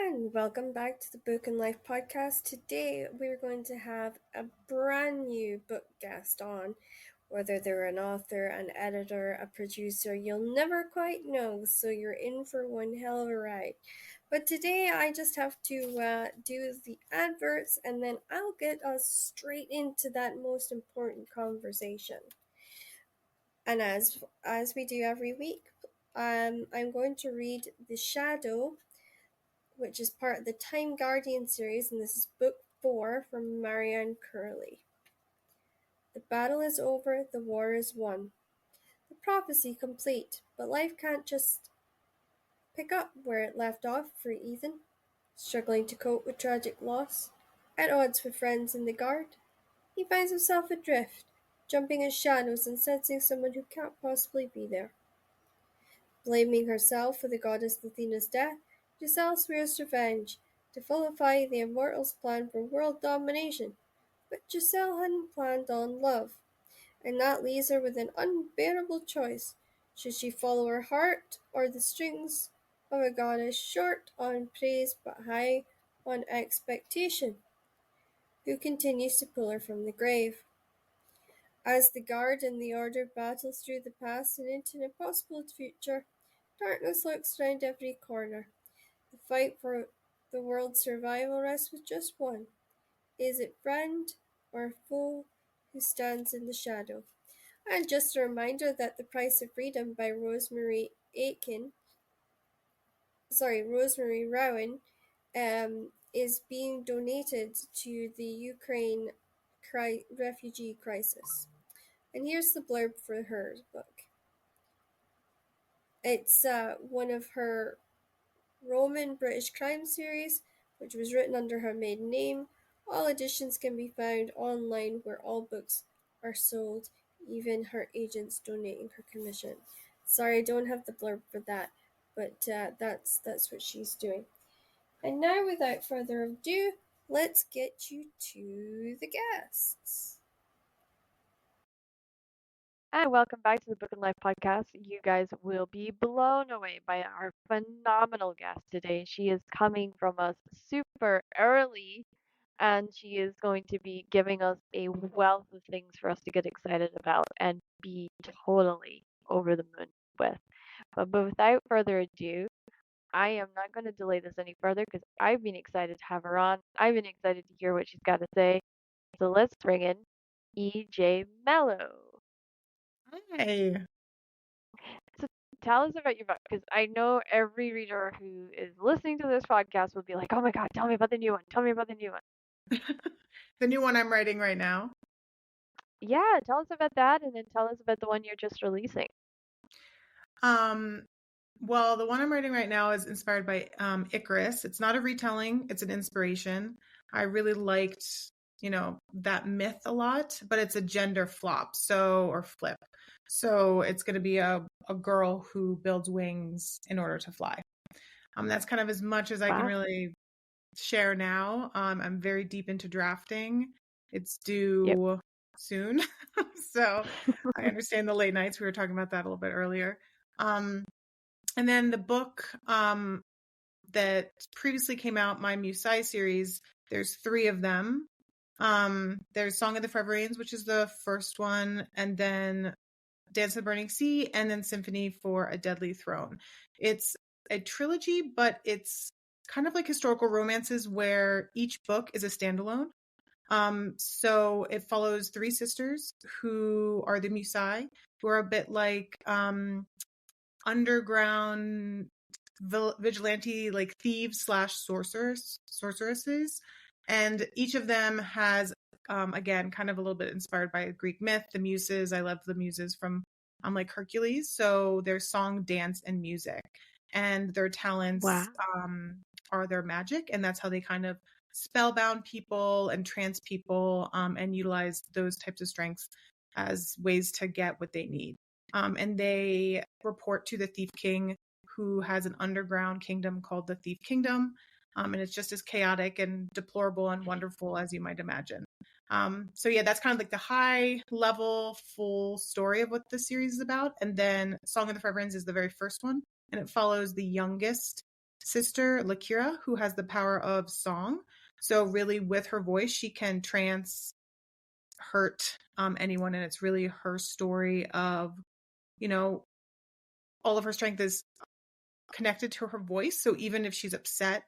and welcome back to the Book and Life podcast. Today we're going to have a brand new book guest on. Whether they're an author, an editor, a producer, you'll never quite know, so you're in for one hell of a ride. But today I just have to do the adverts and then I'll get us straight into that most important conversation. And as we do every week, I'm going to read The Shadow, which is part of the Time Guardian series, and this is book 4 from Marianne Curley. The battle is over, the war is won. The prophecy complete, but life can't just pick up where it left off for Ethan, struggling to cope with tragic loss. At odds with friends in the guard, he finds himself adrift, jumping in shadows and sensing someone who can't possibly be there. Blaming herself for the goddess Athena's death, Giselle swears revenge to vilify the immortals' plan for world domination. But Giselle hadn't planned on love, and that leaves her with an unbearable choice. Should she follow her heart or the strings of a goddess short on praise but high on expectation, who continues to pull her from the grave? As the guard and the order battle through the past and into an impossible future, darkness lurks round every corner. The fight for the world's survival rests with just one. Is it friend or foe who stands in the shadow? And just a reminder that The Price of Freedom by Rosemary Rowan, is being donated to the Ukraine refugee crisis. And here's the blurb for her book. It's one of her Roman British crime series, which was written under her maiden name. All editions can be found online where all books are sold, even her agents donating her commission. Sorry, I don't have the blurb for that, but that's what she's doing. And now, without further ado, let's get you to the guests. And welcome back to the Book and Life podcast. You guys will be blown away by our phenomenal guest today. She is coming from us super early, and she is going to be giving us a wealth of things for us to get excited about and be totally over the moon with. But without further ado, I am not going to delay this any further because I've been excited to have her on. I've been excited to hear what she's got to say. So let's bring in J Mellow. Hi. So tell us about your book, because I know every reader who is listening to this podcast will be like, "Oh my God, tell me about the new one. Tell me about the new one." The new one I'm writing right now. Yeah, tell us about that, and then tell us about the one you're just releasing. Well, the one I'm writing right now is inspired by Icarus. It's not a retelling, it's an inspiration. I really liked, that myth a lot, but it's a gender flip. So it's going to be a girl who builds wings in order to fly. That's kind of as much as I can really share now. I'm very deep into drafting. It's due soon. So I understand the late nights. We were talking about that a little bit earlier. And then the book that previously came out, my Musai series, there's 3 of them. There's Song of the Forever Rains, which is the first one, and then Dance of the Burning Sea, and then Symphony for a Deadly Throne. It's a trilogy, but it's kind of like historical romances where each book is a standalone. So it follows 3 sisters who are the Musai, who are a bit like underground vigilante, like thieves / sorceresses, and each of them has again kind of a little bit inspired by Greek myth, the muses. I love the muses from like Hercules. So their song, dance, and music, and their talents are their magic, and that's how they kind of spellbound people and trance people, and utilize those types of strengths as ways to get what they need. And they report to the Thief King, who has an underground kingdom called the Thief Kingdom. And it's just as chaotic and deplorable and wonderful as you might imagine. So yeah, that's kind of like the high level full story of what the series is about. And then Song of the Forever Rains is the very first one, and it follows the youngest sister, Lakira, who has the power of song. So really with her voice, she can hurt anyone. And it's really her story of, all of her strength is connected to her voice. So even if she's upset,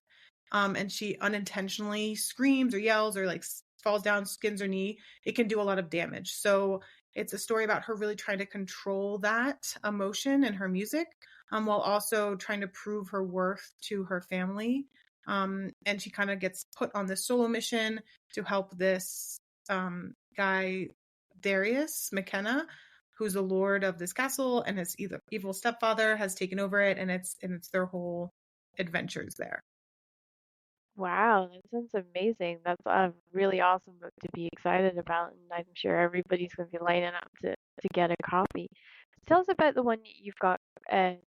and she unintentionally screams or yells or like falls down, skins her knee, it can do a lot of damage. So it's a story about her really trying to control that emotion in her music, while also trying to prove her worth to her family. And she kind of gets put on this solo mission to help this guy, Darius McKenna, who's the lord of this castle, and his evil stepfather has taken over it, and it's their whole adventures there. Wow, that sounds amazing. That's a really awesome book to be excited about, and I'm sure everybody's going to be lining up to get a copy. Tell us about the one you've got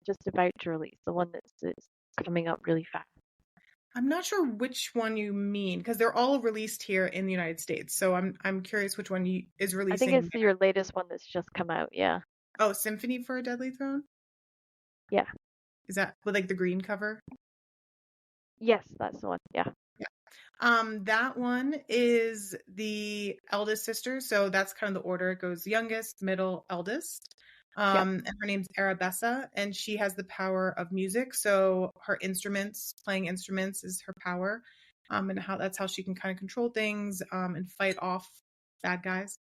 just about to release, the one that's coming up really fast. I'm not sure which one you mean because they're all released here in the United States. So I'm curious which one is I think releasing it's there. your latest one that's just come out, yeah. Oh, Symphony for a Deadly Throne? Yeah. Is that with like the green cover? Yes, that's the one, yeah. That one is the eldest sister, so that's kind of the order. It goes youngest, middle, eldest. Yep. And her name's Arabessa, and she has the power of music. So her playing instruments is her power. And that's how she can kind of control things, and fight off bad guys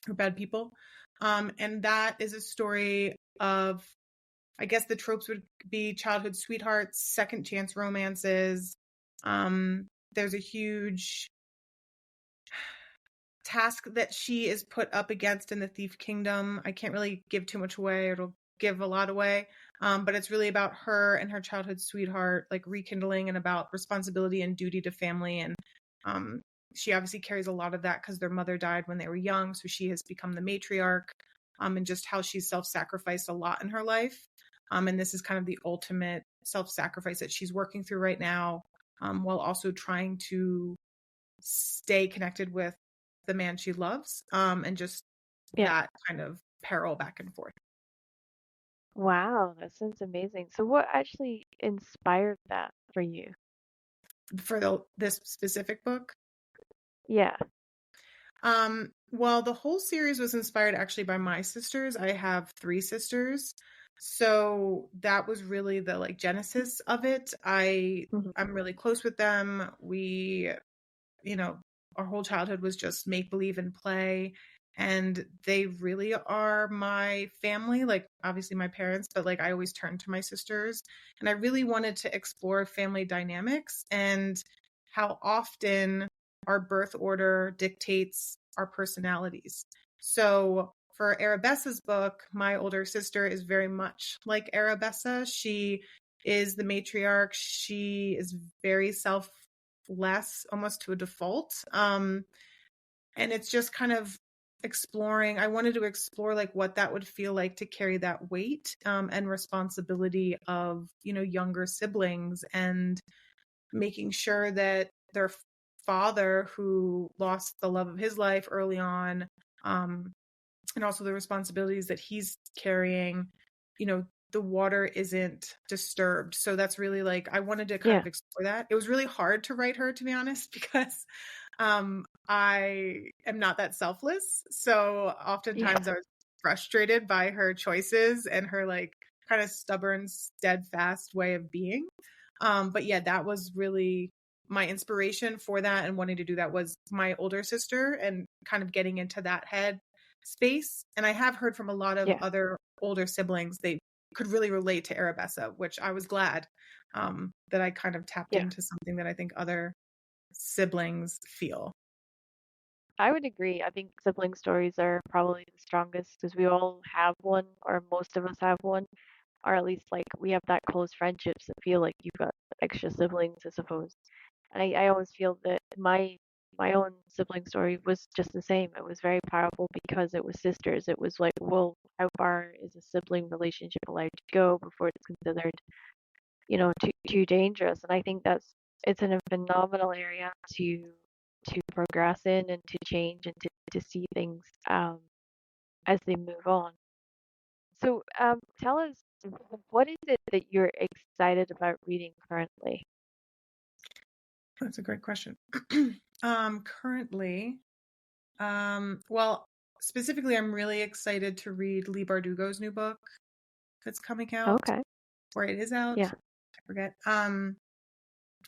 or bad people. And that is a story of, I guess the tropes would be childhood sweethearts, second chance romances. There's a huge task that she is put up against in the Thief Kingdom. I can't really give too much away, or it'll give a lot away. But it's really about her and her childhood sweetheart, like rekindling, and about responsibility and duty to family. And she obviously carries a lot of that because their mother died when they were young. So she has become the matriarch, and just how she's self-sacrificed a lot in her life. And this is kind of the ultimate self-sacrifice that she's working through right now, while also trying to stay connected with the man she loves, and just Yeah. that kind of peril back and forth. Wow, that sounds amazing. So what actually inspired that for you? For this specific book? Yeah. Well, the whole series was inspired actually by my sisters. I have 3 sisters. So that was really the like genesis of it. Mhm. I'm really close with them. We, you know, our whole childhood was just make believe and play. And they really are my family, like obviously my parents, but like I always turn to my sisters. And I really wanted to explore family dynamics and how often our birth order dictates our personalities. So for Arabessa's book, my older sister is very much like Arabessa. She is the matriarch. She is very selfless, almost to a default. And it's just kind of exploring. I wanted to explore like what that would feel like to carry that weight, and responsibility of, younger siblings, and making sure that their father, who lost the love of his life early on, and also the responsibilities that he's carrying, the water isn't disturbed. So that's really like, I wanted to kind Yeah. of explore that. It was really hard to write her, to be honest, because I am not that selfless. So Yeah. oftentimes I was frustrated by her choices and her like kind of stubborn, steadfast way of being. But yeah, that was really my inspiration for that, and wanting to do that was my older sister and kind of getting into that head space. And I have heard from a lot of Yeah. other older siblings, they could really relate to Arabessa, which I was glad, that I kind of tapped Yeah. into something that I think other siblings feel. I would agree. I think sibling stories are probably the strongest because we all have one, or most of us have one, or at least like we have that close friendships that feel like you've got extra siblings, I suppose. And I always feel that my own sibling story was just the same. It was very powerful because it was sisters. It was like, well, how far is a sibling relationship allowed to go before it's considered, too dangerous? And I think it's in a phenomenal area to progress in and to change and to see things as they move on. So tell us what is it that you're excited about reading currently? That's a great question. Currently, well, specifically, I'm really excited to read Lee Bardugo's new book that's coming out, Okay. or it is out. Yeah. I forget.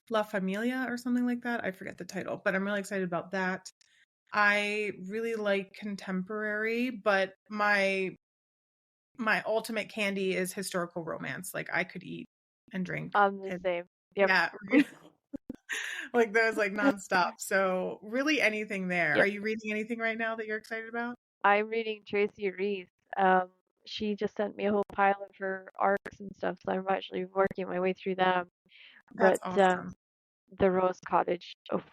La Familia or something like that. I forget the title, but I'm really excited about that. I really like contemporary, but my ultimate candy is historical romance. Like I could eat and drink I'm the and same. Yep. yeah, like those like nonstop. So really anything there. Are Yep. you reading anything right now that you're excited about? I'm reading Tracy Reese. Um, she just sent me a whole pile of her arcs and stuff, so I'm actually working my way through them. That's But awesome. The Rose Cottage, oh, that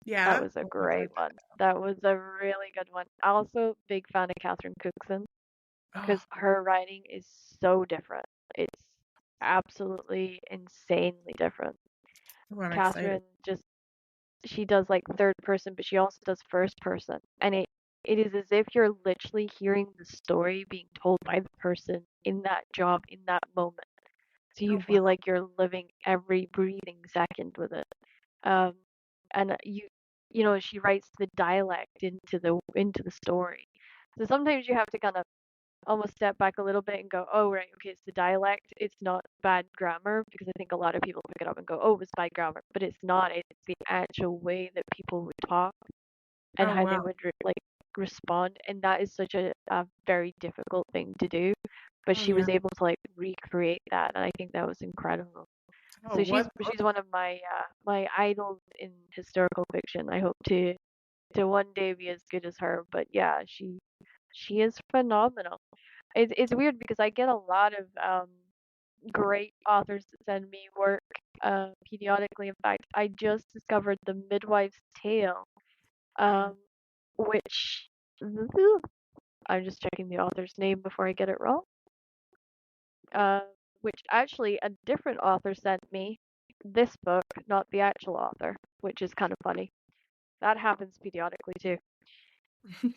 Yeah. was a What was great it? one. That was a really good one. Also, big fan of Catherine Cookson Oh, because her writing is so different. It's absolutely insanely different. oh, I'm excited. Catherine just she does like third person, but she also does first person, and it is as if you're literally hearing the story being told by the person in that job in that moment. So you Oh, wow. feel like you're living every breathing second with it. Um, and you know, she writes the dialect into the story. So sometimes you have to kind of almost step back a little bit and go, oh right, okay, it's the dialect. It's not bad grammar because I think a lot of people pick it up and go, oh, it was bad grammar, but it's not. It's the actual way that people would talk and Oh, how they wow. would respond, and that is such a very difficult thing to do. But Oh, she yeah. was able to like recreate that, and I think that was incredible. Oh, So what she's book? one of my idols in historical fiction. I hope to one day be as good as her. But yeah, she is phenomenal. It's weird because I get a lot of great authors that send me work periodically. In fact, I just discovered The Midwife's Tale, Oh, um, which I'm just checking the author's name before I get it wrong. Uh, which actually a different author sent me this book, not the actual author, which is kind of funny. That happens periodically too.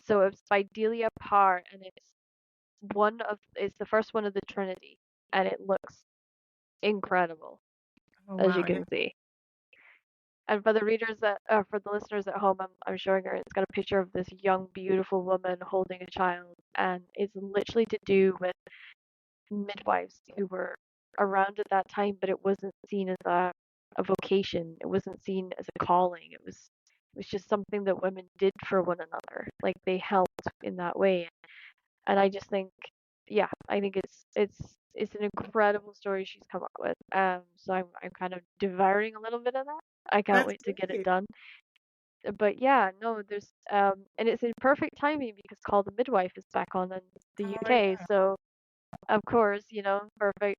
So it's by Delia Parr, and it's the first one of the Trinity, and it looks incredible, oh, as you wow. Yeah. can see. And for the readers for the listeners at home, I'm showing her. It's got a picture of this young, beautiful woman holding a child, and it's literally to do with midwives who were around at that time, but it wasn't seen as a vocation. It wasn't seen as a calling. It was just something that women did for one another. Like they helped in that way. And I just think, yeah, I think it's an incredible story she's come up with. So I'm kind of devouring a little bit of that. I can't That's wait to get it great. done. But yeah, no, there's and it's in perfect timing because Call the Midwife is back on in the Oh, UK. yeah. So of course, you know, perfect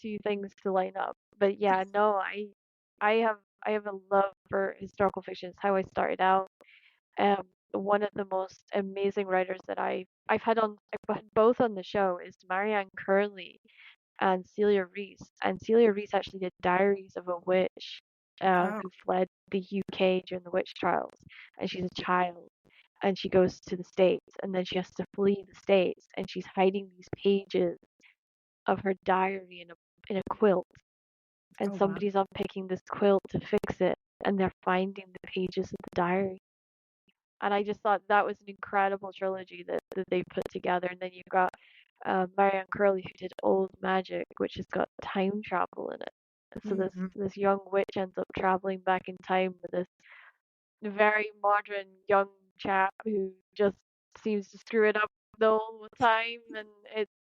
two things to line up. But yeah, no, I have I have a love for historical fiction. It's how I started out. One of the most amazing writers that I've had both on the show is Marianne Curley and Celia Reese. And Celia Reese actually did Diaries of a Witch, Oh, who fled the UK during the witch trials, and she's a child. And she goes to the States, and then she has to flee the States, and she's hiding these pages of her diary in a quilt, and oh, wow. somebody's unpicking this quilt to fix it, and they're finding the pages of the diary. And I just thought that was an incredible trilogy that they put together. And then you've got Marianne Curley who did Old Magic, which has got time travel in it. So Mhm. this young witch ends up traveling back in time with this very modern young chap who just seems to screw it up the whole time, and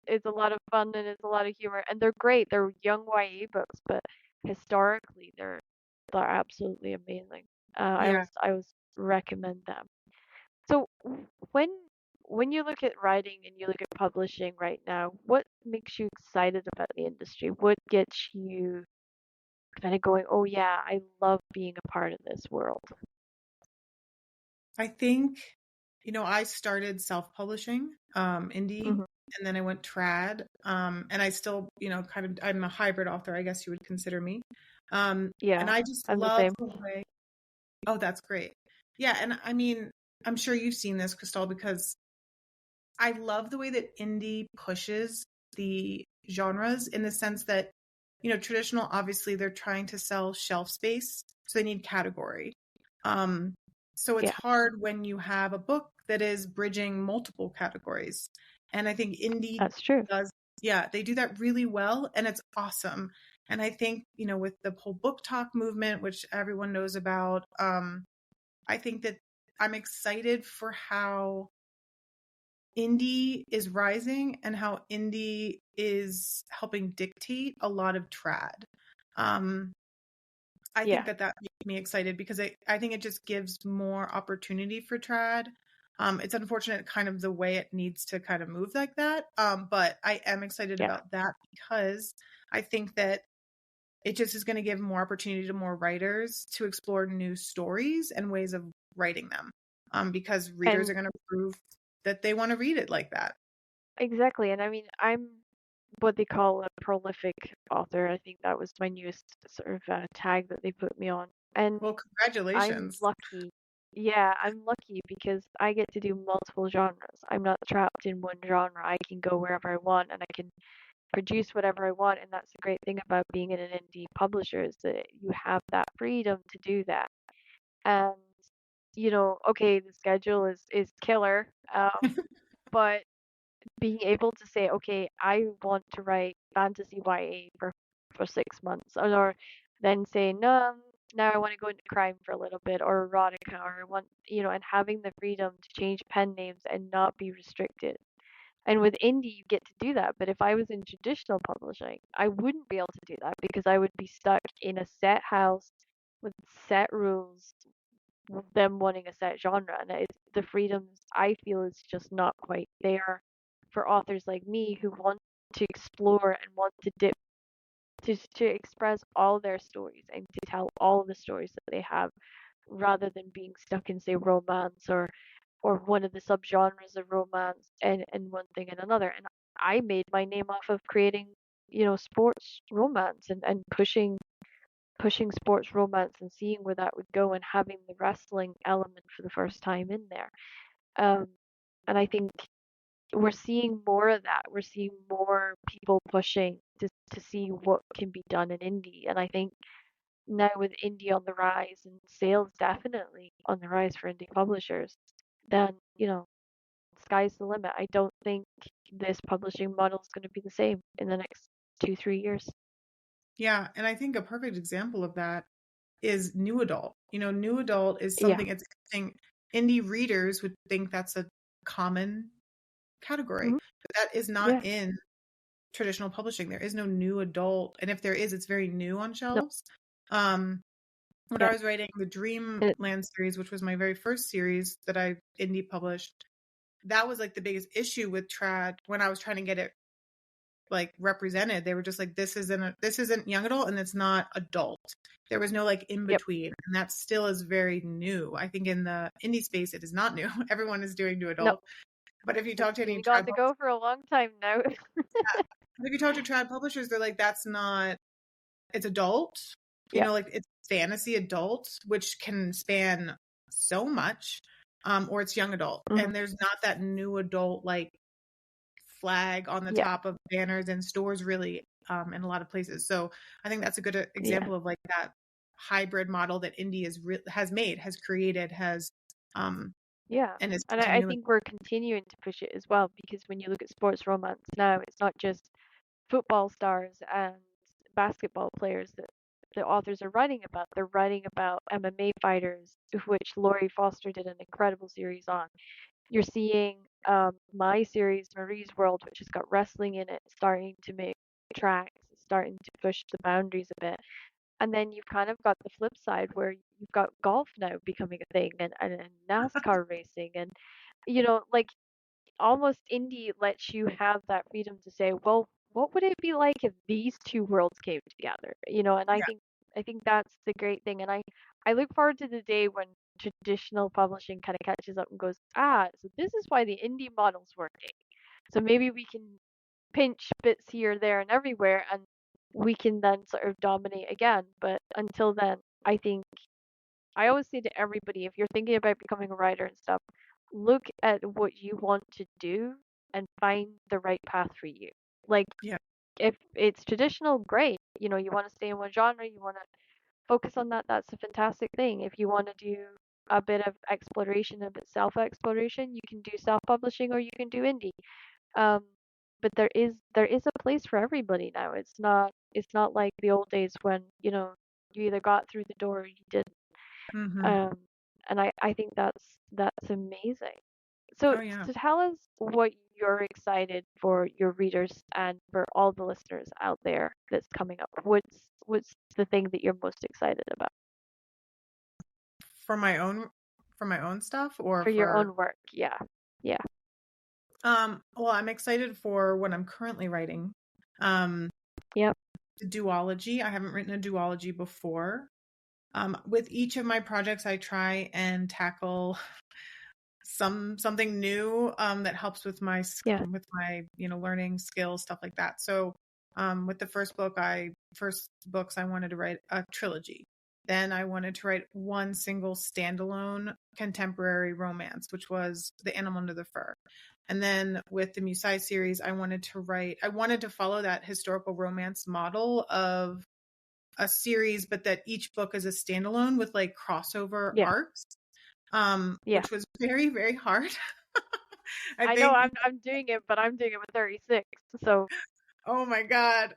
it's a lot of fun and it's a lot of humor, and they're great. They're young YA books, but historically they're absolutely amazing. Yeah. I always recommend them. So when when you look at writing and you look at publishing right now, what makes you excited about the industry? What gets you kind of going, oh yeah, I love being a part of this world? I think, I started self-publishing, indie, Hmm. and then I went trad. And I still, I'm a hybrid author, I guess you would consider me. And Yeah, I just I'm the love same. the way, oh, that's great. Yeah. And I mean, I'm sure you've seen this, Crystal, because I love the way that indie pushes the genres in the sense that, traditional, obviously, they're trying to sell shelf space, so they need category. So it's Yeah, hard when you have a book that is bridging multiple categories. And I think indie that's true. does, yeah, they do that really well, and it's awesome. And I think, with the whole book talk movement, which everyone knows about, I think that I'm excited for how indie is rising and how indie is helping dictate a lot of trad. Um, I think Yeah, that makes me excited because I think it just gives more opportunity for trad. It's unfortunate kind of the way it needs to kind of move like that. But I am excited yeah. about that because I think that it just is going to give more opportunity to more writers to explore new stories and ways of writing them. Because readers are And going to prove that they want to read it like that. exactly. And I mean, I'm what they call a prolific author. I think that was my newest sort of tag that they put me on. And Well, I'm congratulations. lucky. Yeah, I'm lucky because I get to do multiple genres. I'm not trapped in one genre. I can go wherever I want and I can produce whatever I want. And that's the great thing about being in an indie publisher is that you have that freedom to do that. And okay, the schedule is killer. But being able to say, okay, I want to write fantasy YA for 6 months, or then say, no, now I want to go into crime for a little bit, or erotica, or I want, and having the freedom to change pen names and not be restricted. And with indie, you get to do that. But if I was in traditional publishing, I wouldn't be able to do that because I would be stuck in a set house with set rules, them wanting a set genre, and the freedoms I feel is just not quite there for authors like me who want to explore and want to dip to express all their stories and to tell all the stories that they have rather than being stuck in, say, romance or one of the subgenres of romance and one thing and another. And I made my name off of creating, sports romance and pushing sports romance and seeing where that would go and having the wrestling element for the first time in there. Um, and I think we're seeing more of that. We're seeing more people pushing to see what can be done in indie. And I think now with indie on the rise and sales definitely on the rise for indie publishers, then, sky's the limit. I don't think this publishing model is going to be the same in the next 2, 3 years. Yeah, and I think a perfect example of that is new adult. New adult is Yeah. something it's interesting. Indie readers would think that's a common category, Hmm. but that is not Yeah. in traditional publishing. There is no new adult, and if there is, it's very new on No. shelves. Um, when Yeah. I was writing the It, Dreamland series, which was my very first series that I indie published, that was like the biggest issue with trad when I was trying to get it like represented. They were just like, this isn't young adult and it's not adult. There was no like in yep. between, and that still is very new. I think in the indie space it is not new. Everyone is doing new No. adult. But if you It's talk to any been trad on the go for a long time now. if you talk to trad publishers, they're like, that's not, it's adult, Yeah. like it's fantasy adult, which can span so much, or it's young adult. Hmm. And there's not that new adult like flag on the Yeah. top of banners in stores really, in a lot of places. So I think that's a good Yeah. example of like that hybrid model that indie has created, um, Yeah. and is And I continuing. think we're continuing to push it as well because when you look at sports romance now, it's not just football stars and basketball players that the authors are writing about. They're writing about MMA fighters, of which Laurie Foster did an incredible series on. You're seeing my series, Marie's World, which has got wrestling in it, starting to make tracks, starting to push the boundaries a bit. And then you've kind of got the flip side where you've got golf now becoming a thing and NASCAR racing and like almost indie lets you have that freedom to say, well, what would it be like if these two worlds came together? And I Yeah, think that's the great thing. And I look forward to the day when traditional publishing kind of catches up and goes, so this is why the indie model's working. So maybe we can pinch bits here, there, and everywhere, and we can then sort of dominate again. But until then, I think I always say to everybody, if you're thinking about becoming a writer and stuff, look at what you want to do and find the right path for you. Like, yeah, if it's traditional, great. You know, you want to stay in one genre, you want to focus on that, that's a fantastic thing. If you want to do a bit of exploration, a bit self-exploration, you can do self-publishing or you can do indie. Um, but there is a place for everybody now. It's not like the old days when, you know, you either got through the door or you didn't. Mm-hmm. Um, and I think that's amazing. So Oh yeah. so tell us what you're excited for your readers and for all the listeners out there that's coming up. What's the thing that you're most excited about For my own stuff or for your for own work? Yeah. Yeah. well, I'm excited for what I'm currently writing. Um Yep. the duology. I haven't written a duology before. With each of my projects I try and tackle something new that helps with Yeah. learning skills, stuff like that. So with the first books I wanted to write a trilogy. Then I wanted to write one single standalone contemporary romance, which was The Animal Under the Fur. And then with the Musai series, I wanted to follow that historical romance model of a series, but that each book is a standalone with like crossover Yeah. arcs, Yeah. which was very, very hard. I I know think, I'm doing it, but I'm doing it with 36. So, oh my God.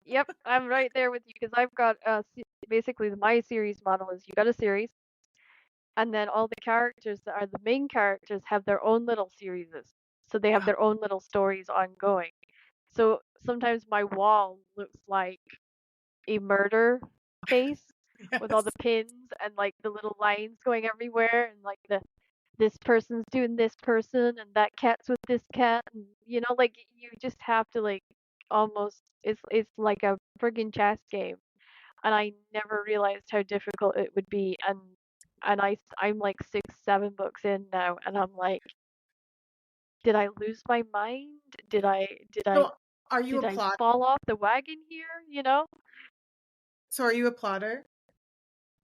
yep, I'm right there with you because I've got basically my series model is you got a series and then all the characters that are the main characters have their own little series. So they have their own little stories ongoing. So sometimes my wall looks like a murder case with all Yes. the pins and like the little lines going everywhere and like the this person's doing this person and that cat's with this cat and you know like you just have to like almost it's like a friggin' chess game and I never realized how difficult it would be and I'm like 6 7 books in now and I'm like did I lose my mind did I did I So are you a did I plot? fall off the wagon here you know So are you a plotter?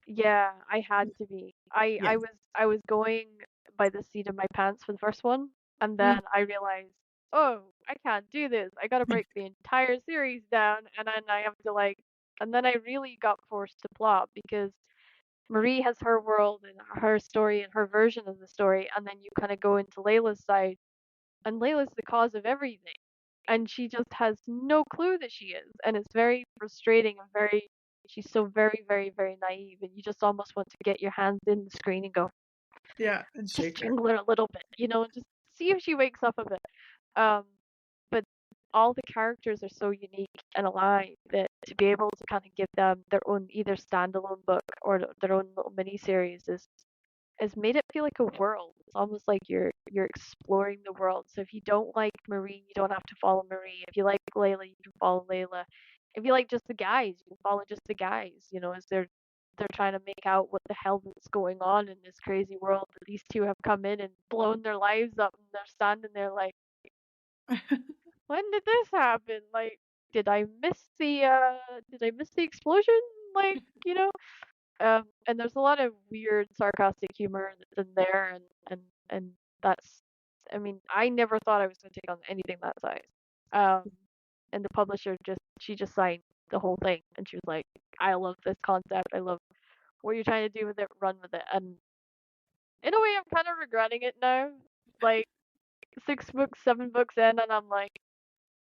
yeah I had to be Yes. I was going by the seat of my pants for the first one and Mm. then I realized oh I can't do this I gotta break the entire series down and then I have to like and then I really got forced to plot because Marie has her world and her story and her version of the story, and then you kind of go into Layla's side, and Layla's the cause of everything, and she just has no clue that she is, and it's very frustrating and very. She's so very, very, very naive, and you just almost want to get your hands in the screen and go, Yeah, and just shake her. jingle her a little bit, and just see if she wakes up a bit. Um, but all the characters are so unique and alive that to be able to kind of give them their own either standalone book or their own little mini series is has made it feel like a world. It's almost like you're exploring the world. So if you don't like Marie, you don't have to follow Marie. If you like Layla, you can follow Layla. If you like just the guys, you can follow just the guys. As they're trying to make out what the hell is going on in this crazy world that these two have come in and blown their lives up, and they're standing there like, when did this happen? Like, did I miss the explosion? Like, and there's a lot of weird sarcastic humor that's in there and that's I mean, I never thought I was gonna take on anything that size. And the publisher she just signed the whole thing and she was like, I love this concept, I love what you're trying to do with it, run with it. And in a way I'm kind of regretting it now. Like 6 books, 7 books in and I'm like,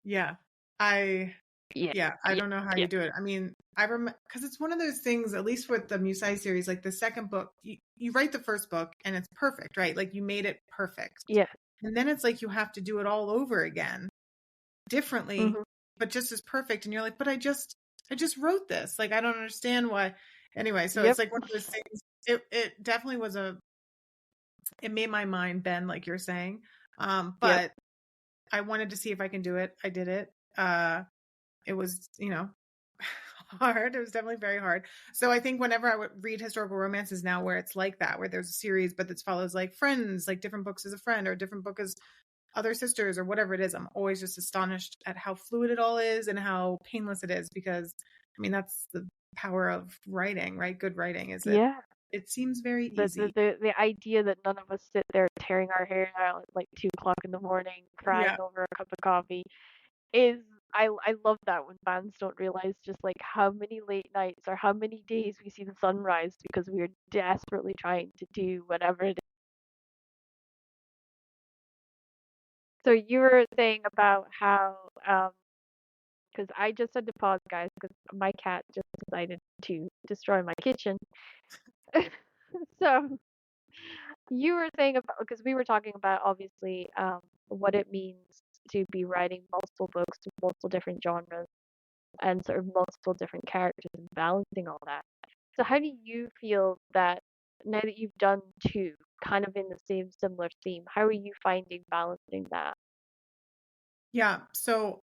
Yeah. I yeah, Yeah, I yeah, don't know how yeah, you do it. I mean, I remember because it's one of those things, at least with the Musai series, like the second book, you write the first book and it's perfect, right? Like you made it perfect. yeah. And then it's like you have to do it all over again differently, Mhm. but just as perfect. And you're like, but I just wrote this. Like I don't understand why. Anyway, so Yep. it's like one of those things. It definitely it made my mind bend, like you're saying. Yep. But I wanted to see if I can do it. I did it. It was, hard. It was definitely very hard. So I think whenever I would read historical romances now where it's like that, where there's a series, but it follows like friends, like different books as a friend or a different book as other sisters or whatever it is, I'm always just astonished at how fluid it all is and how painless it is because, I mean, that's the power of writing, right? Good writing is that Yeah. it seems very the, the easy. the the idea that none of us sit there tearing our hair out at like 2 o'clock in the morning, crying Yeah. over a cup of coffee, is I love that when fans don't realize just like how many late nights or how many days we see the sunrise because we are desperately trying to do whatever it is. So you were saying about how because I just had to pause, guys, because my cat just decided to destroy my kitchen. So you were saying about because we were talking about obviously what it means to be writing multiple books, multiple different genres, and sort of multiple different characters and balancing all that. So how do you feel that now that you've done two, kind of in the same similar theme, how are you finding balancing that? Yeah. So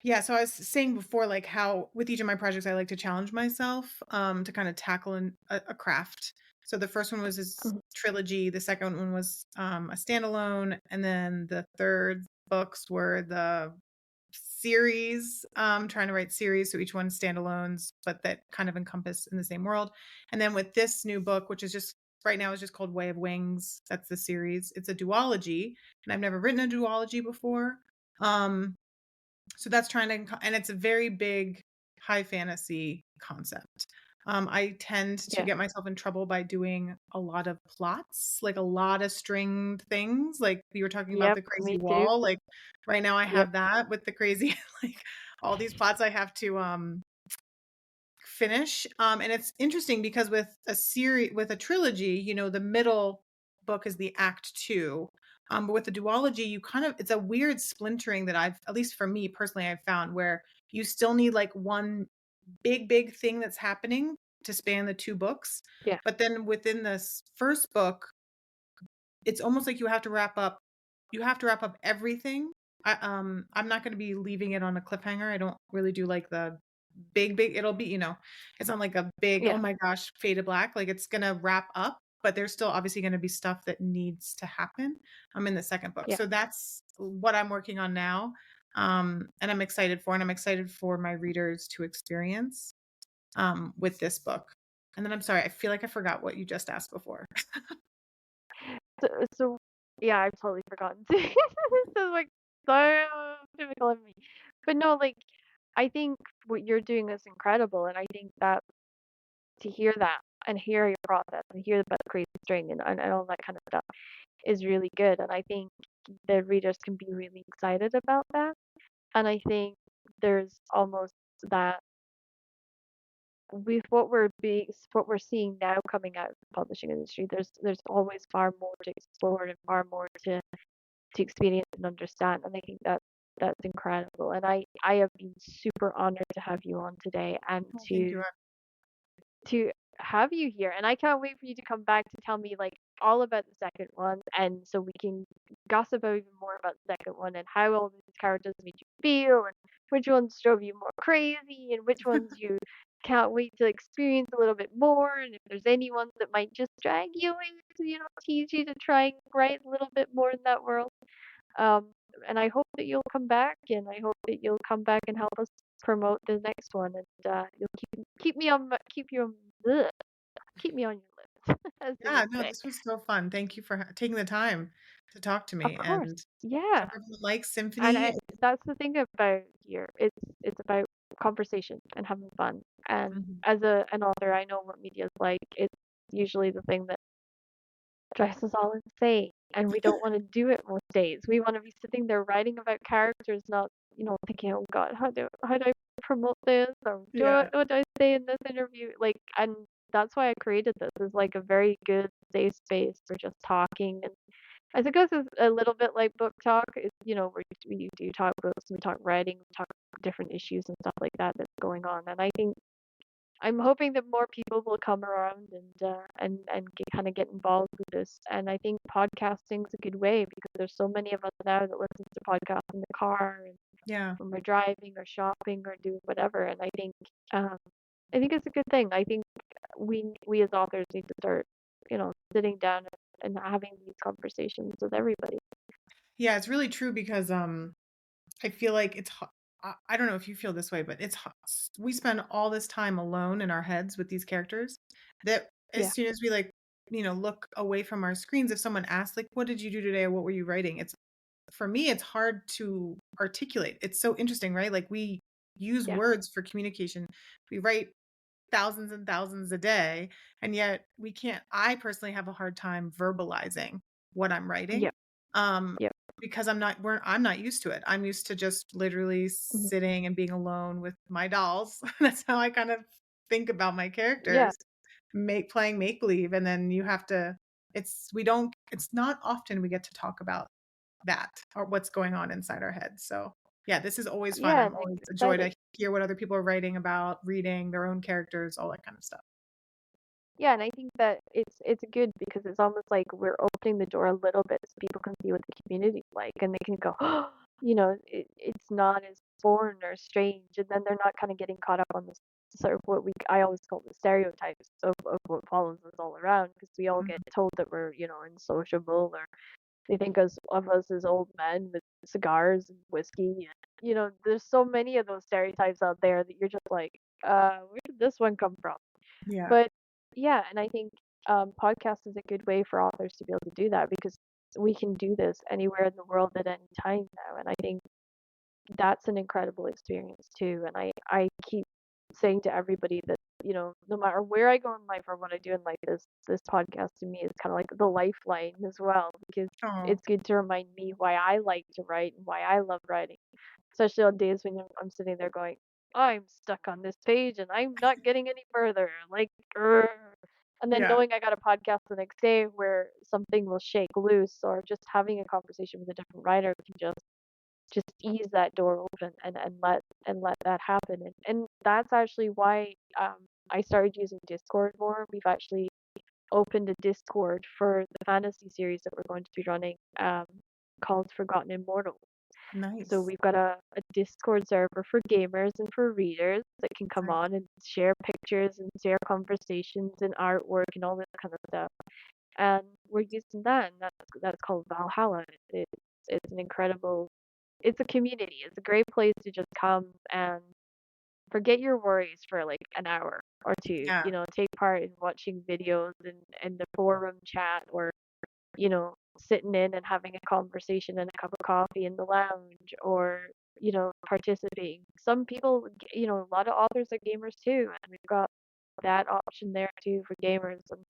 I was saying before, like how with each of my projects, I like to challenge myself to kind of tackle a craft. So the first one was this Mhm. trilogy. The second one was a standalone, and then the third books were the series. Trying to write series, so each one's standalones, but that kind of encompass in the same world. And then with this new book, which is just right now is just called Way of Wings. That's the series. It's a duology, and I've never written a duology before. So that's trying to, and it's a very big high fantasy concept. I tend to Yeah. get myself in trouble by doing a lot of plots, like a lot of stringed things. Like you were talking about Yep, the crazy me too. wall. Like right now I Yep. have that with the crazy, like all these plots I have to finish. And it's interesting because with a trilogy, the middle book is the act two. But with the duology, it's a weird splintering that at least for me personally, I've found where you still need like one big thing that's happening to span the two books. Yeah. But then within this first book, it's almost like you have to wrap up everything. I'm not going to be leaving it on a cliffhanger. I don't really do like the big it'll be, it's not like a big, oh Yeah. my gosh, fade to black. Like it's going to wrap up, but there's still obviously going to be stuff that needs to happen. I'm in the second book. Yeah. So that's what I'm working on now. And I'm excited for my readers to experience with this book. And then I'm sorry, I feel like I forgot what you just asked before. So yeah, I've totally forgotten. This is like so difficult of me. But no, like I think what you're doing is incredible, and I think that to hear that and hear your process and hear about the crazy string and all that kind of stuff is really good. And I think the readers can be really excited about that. And I think there's almost that with what we're seeing now coming out of the publishing industry, there's always far more to explore and far more to experience and understand. And I think that's incredible. And I have been super honored to have you on today and Oh, thank you. to have you here. And I can't wait for you to come back to tell me like all about the second one and so we can gossip even more about the second one and how all these characters made you feel and which ones drove you more crazy and which ones you can't wait to experience a little bit more and if there's any ones that might just drag you into, tease you to try and write a little bit more in that world. Um, and I hope that you'll come back, and I hope that you'll come back and help us promote the next one, and you'll keep me on ugh, keep me on your list, as they Yeah, would no, say. this was so fun. Thank you for taking the time to talk to Of me. course, And yeah. to everyone like And Symphony. that's the thing about here. It's about conversation and having fun. And Mhm. as an author, I know what media is like. It's usually the thing that drives us all insane, and we don't want to do it most days. We want to be sitting there writing about characters, not thinking, "Oh God, how do I promote this? Or Yeah. what do I say in this interview?" Like, and that's why I created this. Is like a very good safe space for just talking. And I suppose it's a little bit like book talk. It's where we do talk books, we talk writing, we talk different issues and stuff like that that's going on. And I think I'm hoping that more people will come around and kind of get involved with this. And I think podcasting is a good way because there's so many of us now that listen to podcasts in the car and Yeah. when we're driving or shopping or doing whatever. And um, I think it's a good thing. I think we as authors need to start, sitting down and having these conversations with everybody. Yeah, it's really true because I feel like I don't know if you feel this way, but we spend all this time alone in our heads with these characters that as Yeah, soon as we look away from our screens, if someone asks like, what did you do today or what were you writing? It's for me, it's hard to articulate. It's so interesting, right? Like we use Yeah. words for communication. We write thousands and thousands a day, and yet we can't I personally have a hard time verbalizing what I'm writing. Yep. Um Yep. because I'm not used to it. I'm used to just literally Mhm. sitting and being alone with my dolls. That's how I kind of think about my Yeah. characters, playing make believe, and then you have to it's not often we get to talk about that or what's going on inside our heads. So, yeah, this is always fun. Yeah, I'm and always a joy exciting. to hear what other people are writing about, reading their own characters, all that kind of stuff. Yeah, and I think that it's good because it's almost like we're opening the door a little bit so people can see what the community's like and they can go, it's not as foreign or strange, and then they're not kind of getting caught up on this sort of I always call the stereotypes of what follows us all around because we all get Mhm. told that we're, unsociable, or they think of us as old men with cigars and whiskey, and there's so many of those stereotypes out there that you're just like, where did this one come from? Yeah. But yeah, and I think podcast is a good way for authors to be able to do that because we can do this anywhere in the world at any time now. And I think that's an incredible experience too. And I keep saying to everybody that, no matter where I go in life or what I do in life, this podcast to me is kind of like the lifeline as well because Oh, it's good to remind me why I like to write and why I love writing, especially on days when I'm sitting there going, I'm stuck on this page and I'm not getting any further. Like, "Grr." And then yeah. knowing I got a podcast the next day where something will shake loose, or just having a conversation with a different writer can just ease that door open and let that happen. And that's actually why I started using Discord more. We've actually opened a Discord for the fantasy series that we're going to be running, called Forgotten Immortal. So Nice. we've got a Discord server for gamers and for readers that can come Nice. on and share pictures and share conversations and artwork and all this kind of stuff. And we're using that, and that's called Valhalla. It's an incredible, it's a community. It's a great place to just come and forget your worries for like an hour or two. Yeah. Take part in watching videos and the forum chat, or sitting in and having a conversation and a cup of coffee in the lounge, or, participating. Some people, a lot of authors are gamers too, and we've got that option there too for gamers. And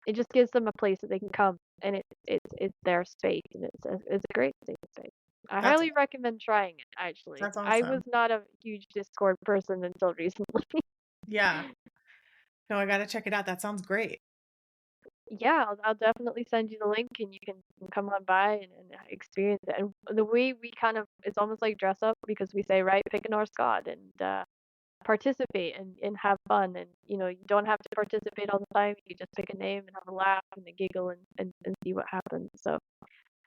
it just gives them a place that they can come, and it's their space, and it's a great safe space. I That's highly recommend trying it, actually. that's I was awesome. not a huge Discord person until recently. Yeah. No, I gotta check it out. That sounds great. Yeah, I'll definitely send you the link and you can come on by and experience it. And the way we kind of, it's almost like dress up because we say, right, pick a Norse god and participate and have fun. And, you don't have to participate all the time. You just pick a name and have a laugh and a giggle and see what happens. So,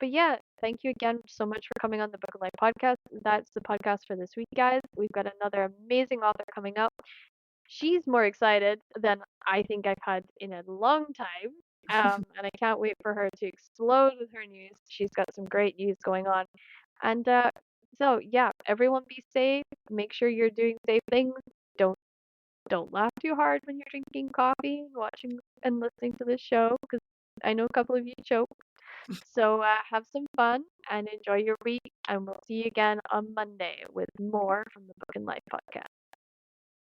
but yeah, thank you again so much for coming on the Book of Life podcast. That's the podcast for this week, guys. We've got another amazing author coming up. She's more excited than I think I've had in a long time. And I can't wait for her to explode with her news. She's got some great news going on. And so yeah, everyone be safe. Make sure you're doing safe things. Don't don't laugh too hard when you're drinking coffee and watching and listening to this show because I know a couple of you choke. So have some fun and enjoy your week. And we'll see you again on Monday with more from the Book and Life podcast.